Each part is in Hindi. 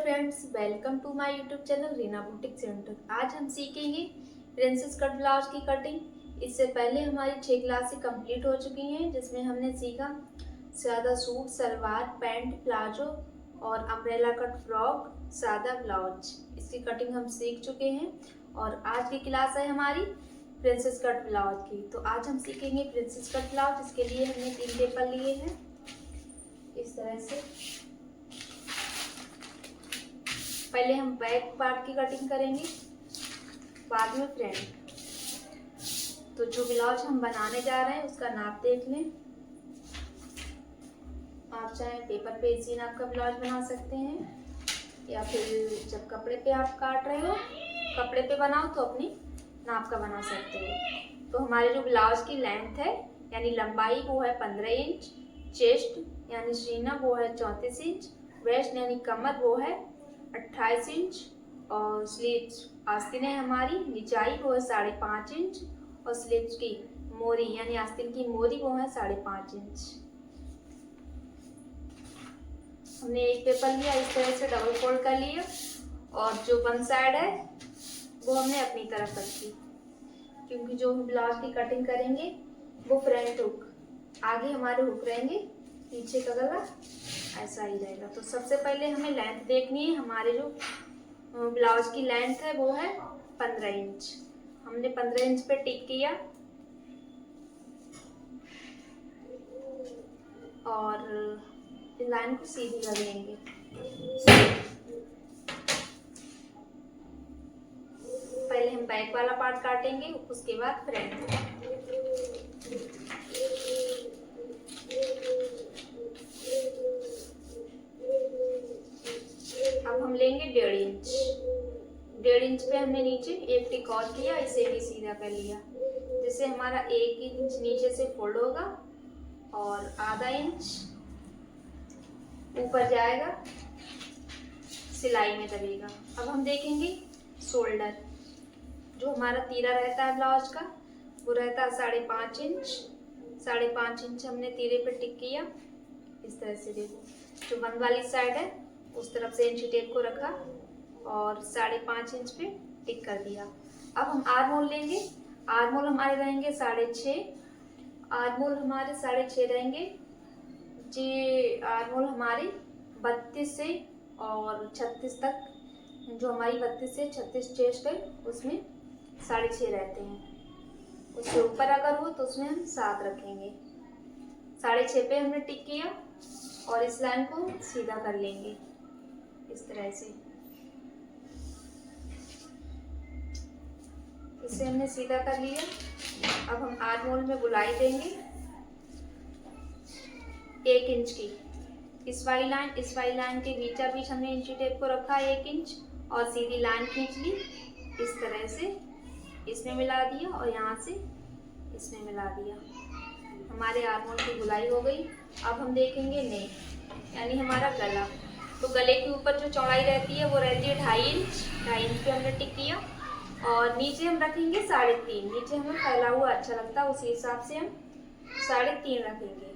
Friends, welcome to my YouTube channel Reena boutique centre. आज हम सीखेंगे प्रिंसेस कट ब्लाउज की कटिंग। इससे पहले हमारी 6 क्लासें कंप्लीट हो चुकी हैं, जिसमें हमने सीखा सादा सूट, सलवार, पैंट, प्लाजो और अम्ब्रेला कट फ्रॉक, सादा ब्लाउज। इसकी कटिंग हम सीख चुके हैं और आज की क्लास है हमारी प्रिंसेस कट ब्लाउज की। तो आज हम सीखेंगे प्रिंसेस कट ब्लाउज। इसके लिए हमने 3 पेपर लिए हैं इस तरह से। पहले हम बैक पार्ट की कटिंग करेंगे, बाद में फ्रंट। तो जो ब्लाउज हम बनाने जा रहे हैं उसका नाप देख लें। आप चाहे पेपर पे इसी नाप का ब्लाउज बना सकते हैं, या फिर जब कपड़े पे आप काट रहे हो, कपड़े पे बनाओ तो अपनी नाप का बना सकते हो। तो हमारे जो ब्लाउज की लेंथ है यानी लंबाई वो है 15 इंच, चेस्ट यानी सीना वो है 34 इंच, वेस्ट यानी कमर वो है 28 इंच और स्लीव्स आस्तीनें हमारी निचाई वो है 5.5 इंच और स्लीव्स की मोरी यानी आस्तीन की मोरी वो है 5.5 इंच। हमने एक पेपर लिया, इस तरह से डबल फोल्ड कर लिया और जो वन साइड है वो हमने अपनी तरफ रखी, क्योंकि जो हम ब्लाउज की कटिंग करेंगे वो फ्रंट हुक, आगे हमारे हुक रहेंगे, पीछे का गला ऐसा ही रहेगा। तो सबसे पहले हमें लेंथ देखनी है। हमारे जो ब्लाउज की लेंथ है वो है 15 इंच। हमने 15 इंच पे टिक किया और इस लाइन को सीधी कर लेंगे। पहले हम बैक वाला पार्ट काटेंगे, उसके बाद फ्रंट। अब हम लेंगे 1.5 इंच। 1.5 इंच पे हमने नीचे एक टिक और किया, इसे भी सीधा कर लिया, जिससे हमारा 1 इंच नीचे से फोल्ड होगा और आधा इंच ऊपर जाएगा, सिलाई में दबेगा। अब हम देखेंगे शोल्डर। जो हमारा तीरा रहता है ब्लाउज का वो रहता है 5.5 इंच। 5.5 इंच हमने तीरे पे टिक किया इस तरह से। देखो, जो बंद वाली साइड है उस तरफ से इंची टेप को रखा और 5.5 इंच पे टिक कर दिया। अब हम आर्म होल लेंगे। आर्म होल हमारे रहेंगे 6.5। आर्म होल हमारे 6.5 रहेंगे। जी, आर्म होल हमारी 32 से और 36 तक, जो हमारी 32 से 36 चेस्ट है उसमें 6.5 रहते हैं। उससे ऊपर अगर हो तो उसमें हम 7 रखेंगे। 6.5 पे हमने टिक किया और इस लाइन को सीधा कर लेंगे इस तरह से। इसे हमने सीधा कर लिया। अब हम आर्म होल में गुलाई देंगे 1 इंच की। इस वाली लाइन के बीचा बीच हमने इंची टेप को रखा 1 इंच और सीधी लाइन खींच ली इस तरह से। इसमें मिला दिया और यहाँ से इसमें मिला दिया। हमारे आर्म होल की गुलाई हो गई। अब हम देखेंगे नेक यानी हमारा गला। तो गले के ऊपर जो चौड़ाई रहती है वो रहती है 2.5 इंच। 2.5 इंच पे हमने टिक किया और नीचे हम रखेंगे 3.5। नीचे हमें फैला हुआ अच्छा लगता है, उसी हिसाब से हम 3.5 रखेंगे।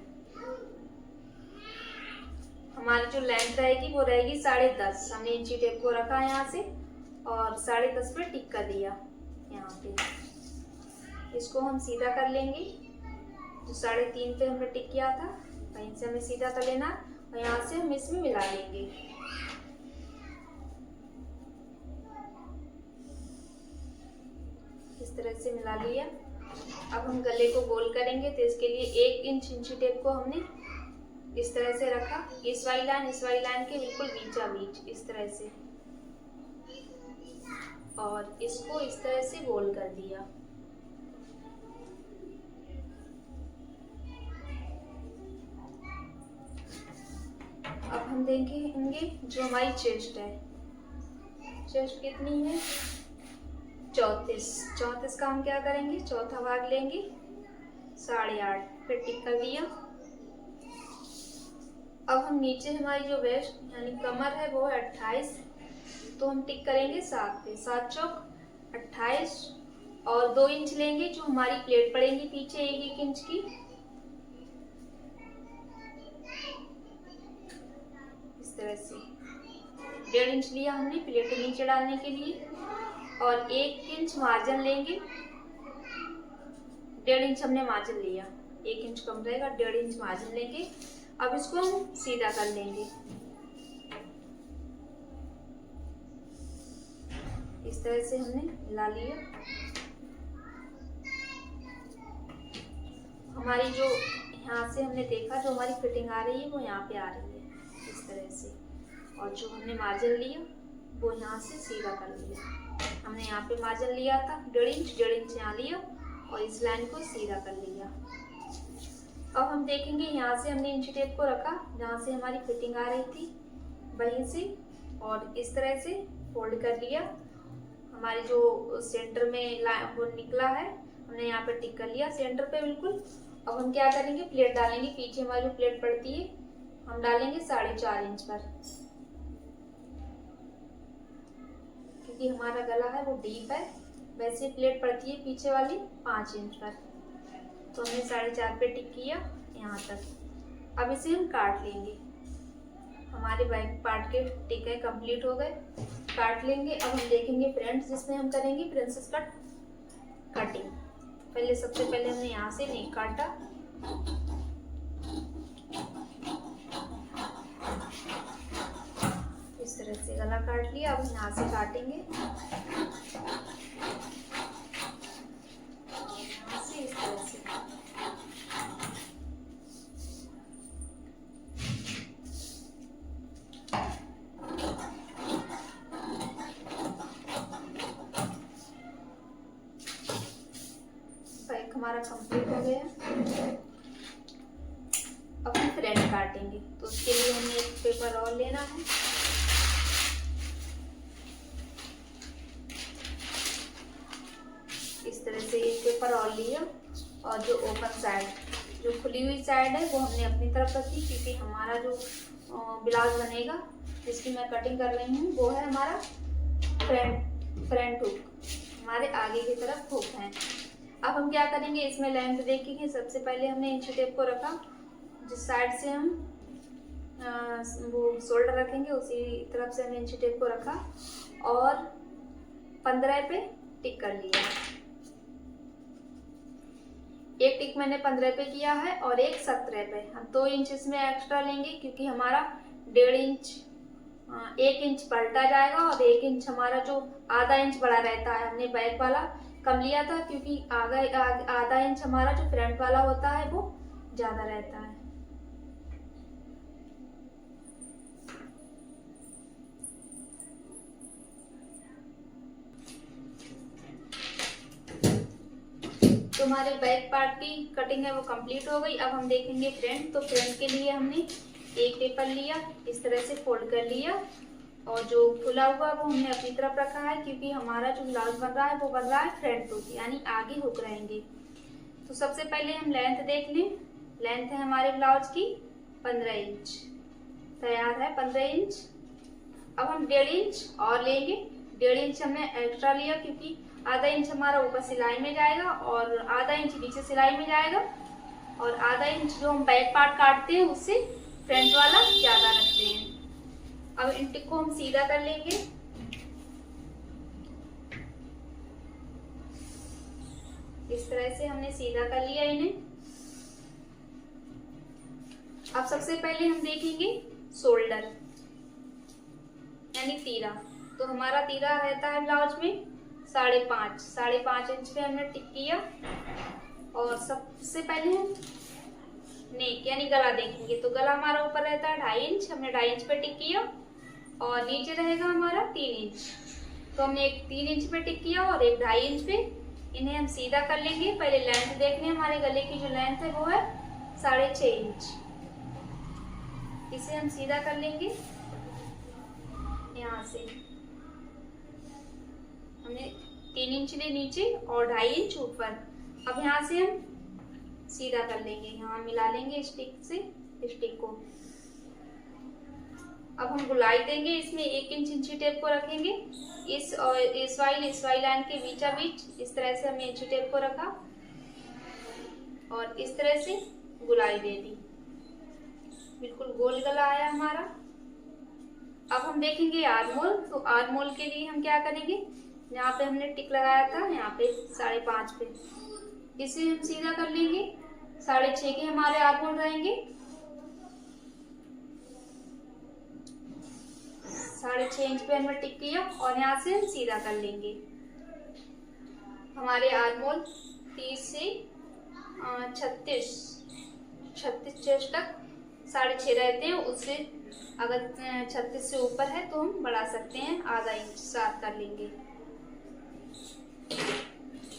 हमारी जो लेंथ रहेगी वो रहेगी 10.5। हमने इंची टेप को रखा यहाँ से और 10.5 पे टिक कर दिया यहाँ पे। इसको हम सीधा कर लेंगे। जो 3.5 पे हमने टिक किया था वहीं से हमें सीधा कर लेना और यहाँ से हम इसमें मिला लेंगे। इस तरह से मिला लिया। अब हम गले को गोल करेंगे, तो इसके लिए 1 इंच इंची टेप को हमने इस तरह से रखा, इस वाली लाइन के बिल्कुल बीचा बीच इस तरह से, और इसको इस तरह से गोल कर दिया। अब हम देखेंगे जो हमारी चेस्ट है। चेस्ट कितनी है? 34। 34 का हम क्या करेंगे, चौथा भाग लेंगे 8.5 फिर टिक कर दिया। अब हम नीचे हमारी जो वेस्ट यानी कमर है वो है 28, तो हम टिक करेंगे 7 पे। 7 चौक 28 और 2 इंच लेंगे जो हमारी प्लेट पड़ेगी पीछे 1 इंच की। इस तरह से 1.5 इंच लिया हमने प्लेट के नीचे डालने के लिए, और 1 इंच मार्जिन लेंगे। 1.5 इंच हमने मार्जिन लिया, 1 इंच कम रहेगा, 1.5 इंच मार्जिन लेंगे। अब इसको हम सीधा कर लेंगे। इस तरह से हमने मिला लिया। हमारी जो यहाँ से हमने देखा जो हमारी फिटिंग आ रही है वो यहाँ पे आ रही है इस तरह से, और जो हमने मार्जिन लिया वो यहाँ से सीधा कर लिया। हमने यहाँ पे मार्जिन लिया था 1.5 इंच यहाँ लिया और इस लाइन को सीधा कर लिया। अब हम देखेंगे यहाँ से हमने इंची टेप को रखा जहाँ से हमारी फिटिंग आ रही थी वहीं से, और इस तरह से फोल्ड कर लिया। हमारी जो सेंटर में वो निकला है हमने यहाँ पे टिक कर लिया सेंटर पे बिल्कुल। अब हम क्या करेंगे, प्लेट डालेंगे। पीछे हमारी जो प्लेट पड़ती है हम डालेंगे 4.5 इंच पर, क्योंकि हमारा गला है वो डीप है। वैसे प्लेट पड़ती है पीछे वाली 5 इंच पर, तो हमने 4.5 पे टिक किया यहाँ तक। अब इसे हम काट लेंगे। हमारे बैक पार्ट के टिक है कंप्लीट हो गए, काट लेंगे। अब हम देखेंगे फ्रंट, जिसमें हम करेंगे प्रिंसेस कट कटिंग। पहले सबसे पहले हमने यहाँ से नहीं काटा, इस तरह से गला काट लिया। अब यहाँ से काटेंगे यहाँ से इस तरह से। हमारा कंप्लीट हो गया। अब हम फ्रंट काटेंगे, तो उसके लिए हमें एक पेपर और लेना है। इस तरह से एक पेपर और लिया, और जो ओपन साइड, जो खुली हुई साइड है वो हमने अपनी तरफ रखी, क्योंकि हमारा जो ब्लाउज बनेगा जिसकी मैं कटिंग कर रही हूँ वो है हमारा फ्रंट हुक, हमारे आगे की तरफ हुक है। अब हम क्या करेंगे, इसमें लेंथ देखेंगे। सबसे पहले हमने इंची टेप को रखा, जिस साइड से हम वो शोल्डर रखेंगे उसी तरफ से हमने इंची टेप को रखा और 15 पे टिक कर लिया। एक टिक मैंने 15 पे किया है और एक 17 पे। हम 2 इंच इसमें एक्स्ट्रा लेंगे, क्योंकि हमारा 1.5 इंच 1 इंच पलटा जाएगा और 1 इंच हमारा जो आधा इंच बड़ा रहता है। हमने बैक वाला कम लिया था, क्योंकि आधा इंच हमारा जो फ्रंट वाला होता है वो ज्यादा रहता है। तो हमारे बैक पार्ट की कटिंग है वो कंप्लीट हो गई। अब हम देखेंगे फ्रंट। तो फ्रंट के लिए हमने एक पेपर लिया, इस तरह से फोल्ड कर लिया, और जो खुला हुआ वो हमने अपनी तरफ रखा है, क्योंकि हमारा जो ब्लाउज बन रहा है वो बन रहा है फ्रंट हुक, यानी आगे हुक रहेंगे। तो सबसे पहले हम लेंथ देख लें। लेंथ है हमारे ब्लाउज की 15 इंच, तैयार है 15 इंच। अब हम 1.5 इंच और लेंगे। 1.5 इंच हमने एक्स्ट्रा लिया, क्योंकि आधा इंच हमारा ऊपर सिलाई में जाएगा और आधा इंच नीचे सिलाई में जाएगा, और आधा इंच जो हम बैक पार्ट काटते हैं उससे फ्रंट वाला ज्यादा रखते हैं। अब इन टिक को हम सीधा कर लेंगे। इस तरह से हमने सीधा कर लिया इन्हें। अब सबसे पहले हम देखेंगे शोल्डर, यानी तीरा। तो हमारा तीरा रहता है ब्लाउज में 5.5 इंच पे हमने टिक किया, और सबसे पहले हम नेक यानी गला देखेंगे। तो गला हमारा ऊपर रहता है 2.5 इंच, हमने 2.5 इंच पे टिक किया, और नीचे रहेगा हमारा 3 इंच। तो हमने एक 3 इंच पे टिक किया और एक 2.5 इंच पे। इन्हें हम सीधा कर लेंगे। पहले लेंथ देखने, हमारे गले की जो लेंथ है वो है 6.5 इंच। इसे हम सीधा कर लेंगे। यहाँ से हमने 3 इंच ले नीचे और 2.5 इंच ऊपर। अब यहाँ से हम सीधा कर लेंगे, यहाँ मिला लेंगे स्टिक से स्टिक को। अब हम गुलाई देंगे। इसमें 1 इंच इंची टेप को रखेंगे, इस और इस वाली लाइन के बीचा बीच इस तरह से हमने इंची टेप को रखा और इस तरह से गुलाई दे दी। बिल्कुल गोल गला आया हमारा। अब हम देखेंगे आर्मोल। तो आर्मोल के लिए हम क्या करेंगे, यहाँ पे हमने टिक लगाया था, यहाँ पे 5.5 पे, इसे हम सीधा कर लेंगे। 6.5 के हमारे आर्मोल रहेंगे। 6.5 इंच पे हमने टिक किया और यहाँ से हम सीधा कर लेंगे। हमारे आर्मोल 30 से 36 चेस्ट तक 6.5 रहते हैं। उससे अगर 36 से ऊपर है तो हम बढ़ा सकते हैं, आधा इंच 7 कर लेंगे।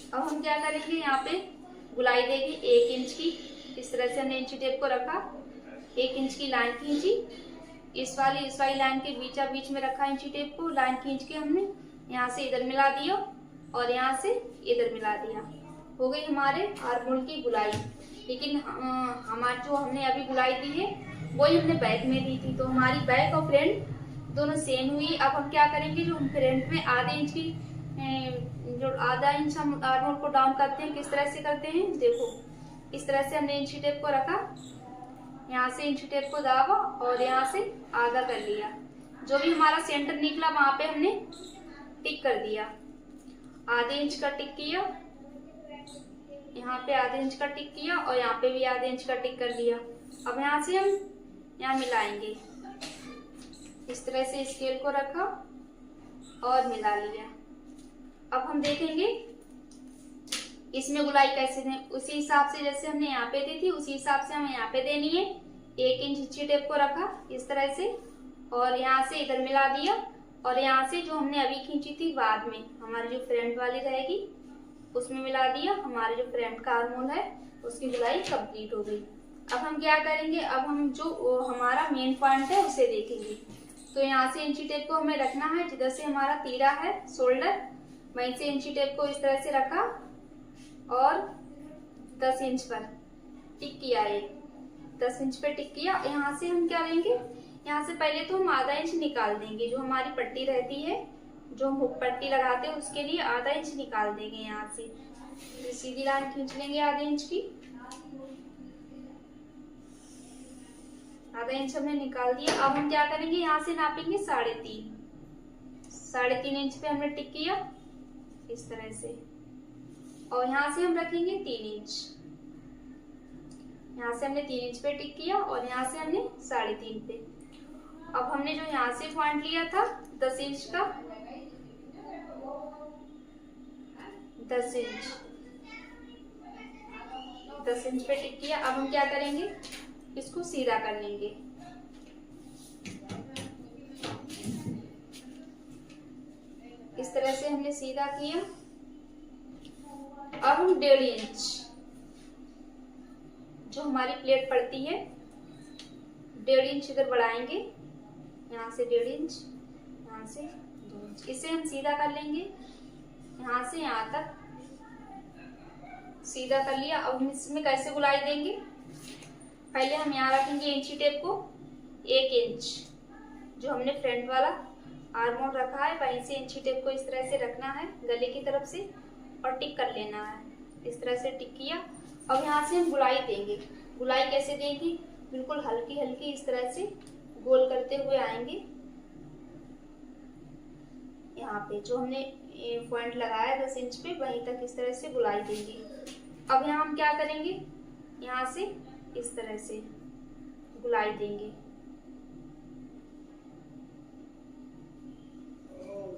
अब हम क्या करेंगे, यहाँ पे गुलाई देगी 1 इंच की। इस तरह से हमने इंची टेप को रखा, 1 इंच की लाइन खींची, इस वाली लाइन के बीच में रखा इंची टेप को, लाइन खींच के हमने यहाँ से इधर मिला दिया और यहाँ से इधर मिला दिया। हो गई हमारे आर्मोल की गुलाई। लेकिन हमारी जो हमने अभी गुलाई दी है वही हमने बैक में दी थी, तो हमारी बैक और फ्रंट दोनों सेम हुई। अब हम क्या करेंगे, जो हम फ्रंट में आधे इंच की जो आधा इंच हम आर्मोल को डाउन करते हैं, किस तरह से करते हैं, देखो इस तरह से हमने इंची टेप को रखा, यहाँ से इंची टेप को दाबा और यहाँ से आधा कर लिया। जो भी हमारा सेंटर निकला वहां पे हमने टिक कर दिया। आधे इंच का टिक किया, यहाँ पे आधे इंच का टिक किया और यहाँ पे भी आधे इंच का टिक कर दिया। अब यहाँ से हम यहाँ मिलाएंगे, इस तरह से स्केल को रखा और मिला लिया। अब हम देखेंगे इसमें गुलाई कैसे दें, उसी हिसाब से जैसे हमने यहाँ पे दी थी उसी हिसाब से हमें यहाँ पे देनी है। 1 इंच इंची टेप को रखा इस तरह से और यहाँ से इधर मिला दिया और यहाँ से जो हमने अभी खींची थी बाद में हमारी जो फ्रंट वाली रहेगी उसमें मिला दिया। हमारे जो फ्रंट का आर्मोल है उसकी गुलाई कंप्लीट हो गई। अब हम क्या करेंगे, अब हम जो हमारा मेन पॉइंट है उसे देखेंगे। तो यहाँ से इंची टेप को हमें रखना है, जिधर से हमारा तीरा है शोल्डर, वहीं से इंची टेप को इस तरह से रखा और 10 इंच पर टिक किया। 10 इंच पे टिक किया। यहाँ से हम क्या लेंगे, यहाँ से पहले तो हम आधा इंच निकाल देंगे। जो हमारी पट्टी रहती है, जो हम हुक पट्टी लगाते हैं उसके लिए आधा इंच निकाल देंगे। यहाँ से सीधी लाइन खींच लेंगे आधे इंच की, आधा इंच हमने निकाल दिया। अब हम क्या करेंगे, यहाँ से नापेंगे 3.5 इंच पे हमने टिक किया इस तरह से और यहाँ से हम रखेंगे 3 इंच। यहाँ से हमने 3 इंच पे टिक किया और यहाँ से हमने 3.5 पे। अब हमने जो यहाँ से पॉइंट लिया था 10 इंच का, 10 इंच पे टिक किया। अब हम क्या करेंगे, इसको सीधा कर लेंगे। इस तरह से हमने सीधा किया। अब हम 1.5 इंच जो हमारी प्लेट पड़ती है 1.5 इंच इधर बढ़ाएंगे, यहाँ से 1.5 इंच, यहाँ से 2 इंच, इसे हम सीधा कर लेंगे। यहाँ से यहाँ तक सीधा कर लिया। अब हम इसमें कैसे गुलाई देंगे, पहले हम यहाँ रखेंगे इंची टेप को 1 इंच, जो हमने फ्रंट वाला आर्मोल रखा है वहीं से इंची टेप को इस तरह से रखना है गले की तरफ से और टिक कर लेना है। इस तरह से टिक किया। अब यहाँ से हम गुलाई देंगे। गुलाई कैसे देंगे, बिल्कुल हल्की हल्की इस तरह से गोल करते हुए आएंगे। यहाँ पे जो हमने पॉइंट लगाया 10 इंच पे वहीं तक इस तरह से गुलाई देंगे। अब यहाँ हम क्या करेंगे, यहाँ से इस तरह से गुलाई देंगे।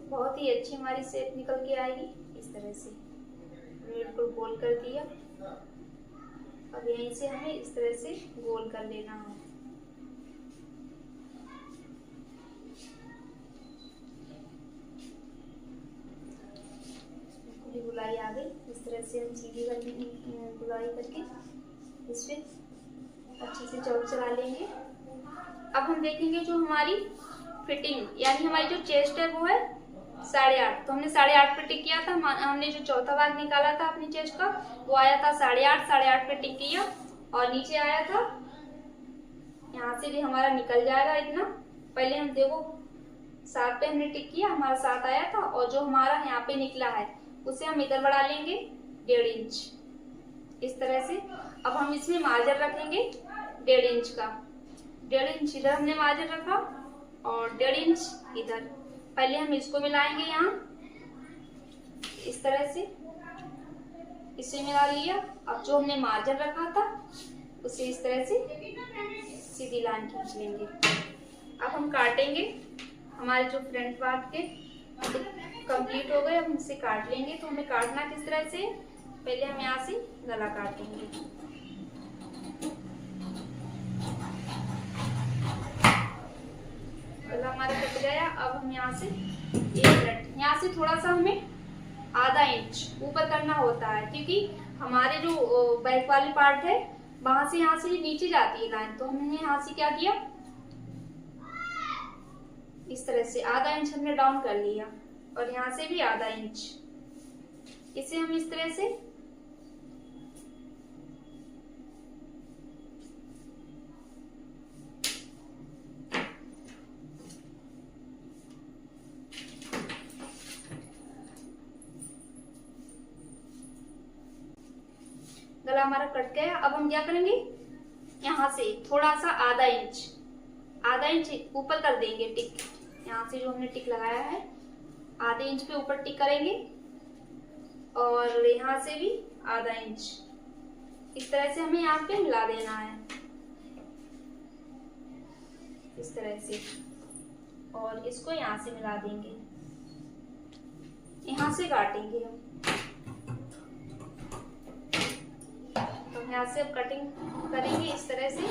बहुत ही अच्छी हमारी शेप निकल के आएगी। इस तरह से बिल्कुल गोल कर दिया। अब यहीं से हमें इस तरह से गोल कर लेना है। पूरी गुलाई आ गई। इस तरह से हम सीधी गुलाई करके इस पे अच्छे से चौक चला लेंगे। अब हम देखेंगे जो हमारी फिटिंग यानी हमारी जो चेस्ट है वो है 8.5। तो हमने 8.5 पे टिक किया था। हमने जो चौथा भाग निकाला था अपनी चेस्ट का वो आया था 8.5 पे टिक किया और नीचे आया था, यहाँ से भी हमारा निकल जाएगा इतना। पहले हम देखो 7 पे हमने टिक किया, हमारा 7 आया था और जो हमारा यहाँ पे निकला है उसे हम इधर बढ़ा लेंगे 1.5 इंच इस तरह से। अब हम इसमें मार्जिन रखेंगे 1.5 इंच का। 1.5 इंच इधर हमने मार्जिन रखा और 1.5 इंच इधर। पहले हम इसको मिलाएंगे यहाँ इस तरह से, इसे मिला लिया। अब जो हमने मार्जिन रखा था उसे इस तरह से सीधी लाइन खींच लेंगे। अब हम काटेंगे। हमारे जो फ्रंट पार्ट के कंप्लीट हो गए, अब इसे काट लेंगे। तो हमें काटना किस तरह से, पहले हम यहाँ से गला काटेंगे। गला हमारा कट गया। अब हम यहाँ से 1 मिनट, यहाँ से थोड़ा सा हमें आधा इंच ऊपर करना होता है, क्योंकि हमारे जो बैक वाली पार्ट है वहां से यहाँ से नीचे जाती है लाइन। तो हमने यहाँ से क्या किया, इस तरह से आधा इंच हमने डाउन कर लिया, और यहाँ से भी आधा इंच। इसे हम इस तरह से गला हमारा कट गया। अब हम क्या करेंगे, यहाँ से थोड़ा सा आधा इंच ऊपर कर देंगे टिक। यहाँ से जो हमने टिक लगाया है आधे इंच पे ऊपर टिक करेंगे, और यहाँ से भी आधा इंच। इस तरह से हमें यहाँ पे मिला देना है, इस तरह से। और इसको यहाँ से मिला देंगे, यहाँ से काटेंगे हम। तो यहाँ से अब कटिंग करेंगे इस तरह से।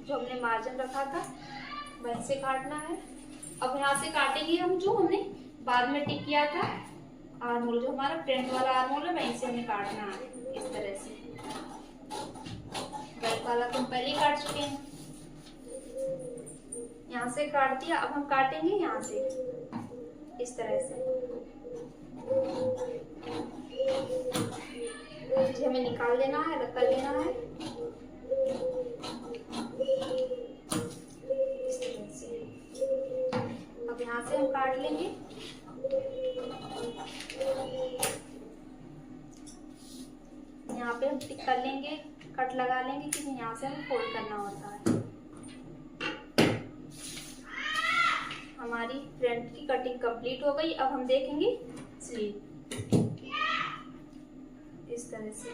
जो हमने मार्जिन रखा था वैसे काटना है। अब यहाँ से काटेंगे हम जो हमने बाद में टिक किया था आर्महोल, जो हमारा फ्रंट वाला आर्महोल है वहीं से हमें काटना है इस तरह से। बैक वाला तो हम पहले ही काट चुके हैं, यहाँ से काट दिया। अब हम काटेंगे यहाँ से इस तरह से। हमें निकाल लेना है, रख कर लेना है इस तरह से। अब यहाँ से हम काट लेंगे। यहाँ पे हम टिक कर लेंगे, कट लगा लेंगे, क्योंकि यहाँ से हमें फोल्ड करना होता है। हमारी फ्रंट की कटिंग कंप्लीट हो गई। अब हम देखेंगे स्लीव इस तरह से।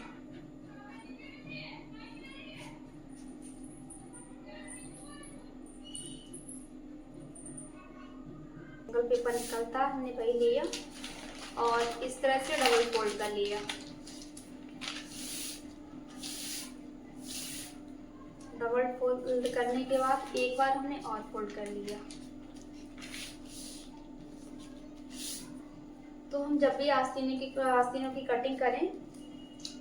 सिंगल पेपर निकलता हमने वही लिया, और इस तरह से डबल फोल्ड कर लिया। डबल फोल्ड करने के बाद एक बार हमने और फोल्ड कर लिया। तो हम जब भी आस्तीनों की कटिंग करें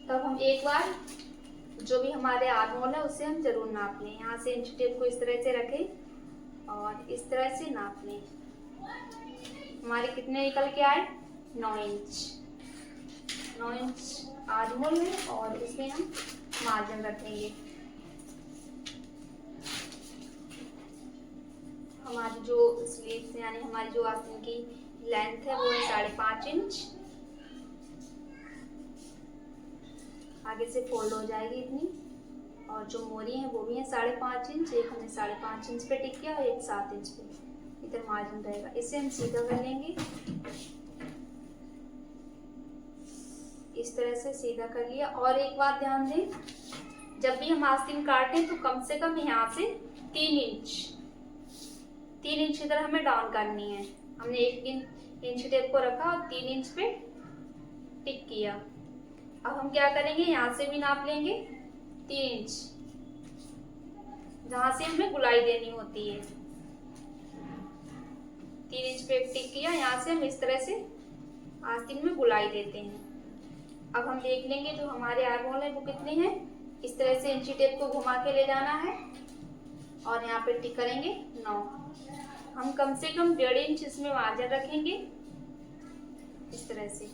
तब हम एक बार जो भी हमारे आर्महोल है उससे हम जरूर नाप लें। यहाँ से इंच टेप को इस तरह से रखें और इस तरह से नाप लें। हमारे कितने निकल के आए, 9 इंच आर्महोल है, और इसमें हम मार्जिन रखेंगे। हमारी जो स्लीव्स यानी हमारी जो आस्तीन की लेंथ है वो है 5.5 इंच। आगे से फोल्ड हो जाएगी इतनी, और जो मोरी है वो भी है 5.5 इंच। एक हमने 5.5 इंच पे टिक किया और एक 7 इंच पे इधर मार्जिन रहेगा। इसे हम सीधा कर लेंगे, इस तरह से सीधा कर लिया। और एक बात ध्यान दें, जब भी हम आस्तीन काटें तो कम से कम यहाँ से 3 इंच इधर हमें डाउन करनी है। हमने 1 इंच टेप को रखा और 3 इंच पे टिक किया। अब हम क्या करेंगे, यहाँ से भी नाप लेंगे 3 इंच, जहां से हमें गुलाई देनी होती है। 3 इंच पे टिक किया, यहाँ से हम इस तरह से आस्तीन में गुलाई देते हैं। अब हम देख लेंगे जो हमारे आर्महोल है वो कितने हैं। इस तरह से इंची टेप को घुमा के ले जाना है और यहाँ पे टिक करेंगे 9। हम कम से कम 1.5 इंच इसमें मार्जिन रखेंगे इस तरह से।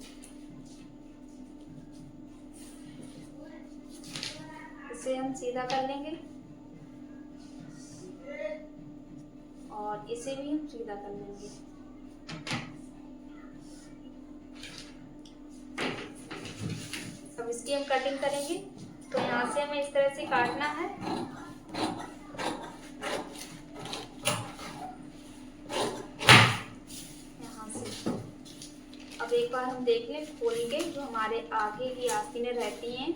इसे हम सीधा कर लेंगे और इसे भी हम सीधा कर लेंगे। अब इसकी हम कटिंग करेंगे। तो यहाँ से हमें इस तरह से काटना है। यहाँ से अब एक बार हम देख लें खोल के, जो हमारे आगे की आस्तीनें रहती हैं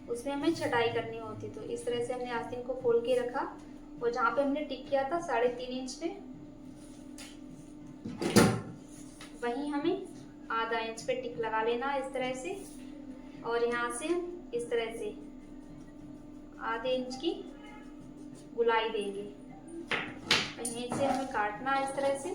उसमें हमें छटाई करनी होती। तो इस तरह से हमने आस्तीन को खोल के रखा और जहाँ पे हमने टिक किया था 3.5 इंच पे, वहीं हमें आधा इंच पे टिक लगा लेना इस तरह से। और यहाँ से हम इस तरह से आधे इंच की गुलाई देंगे। यहीं से हमें काटना है इस तरह से।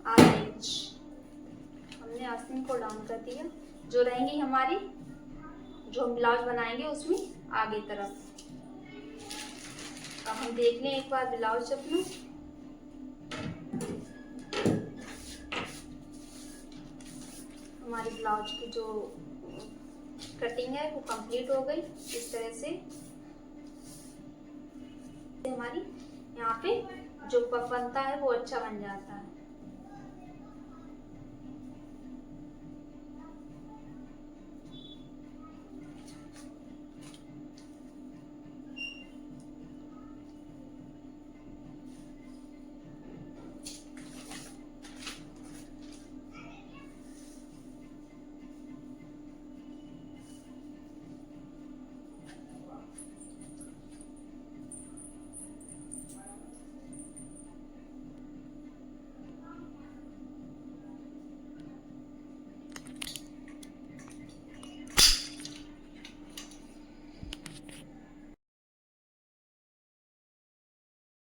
आधा इंच हमने आस्तीन को डाउन कर दिया। जो रहेंगी हमारी, जो हम ब्लाउज बनाएंगे उसमें आगे तरफ। अब हम देख लें एक बार ब्लाउज अपना। हमारी ब्लाउज की जो कटिंग है वो कंप्लीट हो गई। इस तरह से हमारी यहाँ पे जो पफ बनता है वो अच्छा बन जाता है।